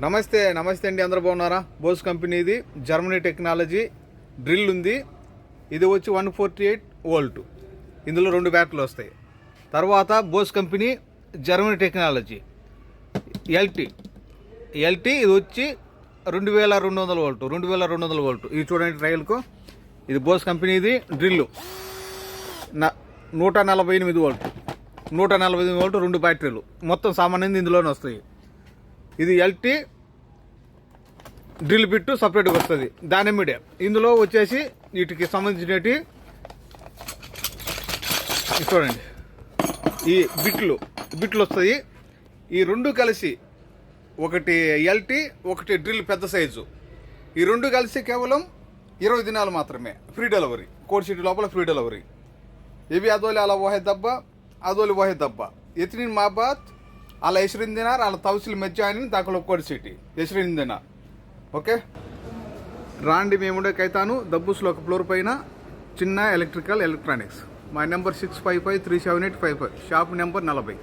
నమస్తే అండి, అందరూ బాగున్నారా? బోస్ కంపెనీది జర్మనీ టెక్నాలజీ డ్రిల్ ఉంది. ఇది వచ్చి 148 వోల్ట్. ఇందులో 2 బ్యాటరీలు వస్తాయి. తర్వాత Bose company Germany technology LT ఇది వచ్చి 2200 వోల్ట్. 2200 వోల్ట్. ఇది చూడండి ట్రయల్కు. ఇది బోస్ కంపెనీది డ్రిల్లు 148 వోల్ట్. 148 వోల్ట్ 2 బ్యాటరీలు మొత్తం సామాన్యంగా ఇందులోనే వస్తాయి. ఇది ఎల్టీ డ్రిల్ బిట్టు సపరేట్గా వస్తుంది. దాని మీడియా ఇందులో వచ్చేసి వీటికి సంబంధించినవి చూడండి. ఈ బిట్లు వస్తాయి. ఈ 2 కలిసి ఒకటి ఎల్టీ ఒకటి డ్రిల్ పెద్ద సైజు. ఈ 2 కలిసి కేవలం 20 దినాలు మాత్రమే ఫ్రీ డెలివరీ. కోడ్ సిటీ లోపల ఫ్రీ డెలివరీ. ఇవి అదోలి అలా వాహే దబ్బా, అదోలి వాహే దబ్బా. ఎత్నిన్ మా బాత్ అలా 20 దినార్ అలా తవసిల్ మెజ్జాని దాఖలో కోడ్ సిటీ 20 దినార్. ఓకే రాండి, మేముండే కైతాను దబ్బుస్లో ఒక ఫ్లోర్ పైన చిన్న ఎలక్ట్రికల్ ఎలక్ట్రానిక్స్. మా నెంబర్ 65537855, షాప్ నెంబర్ 40.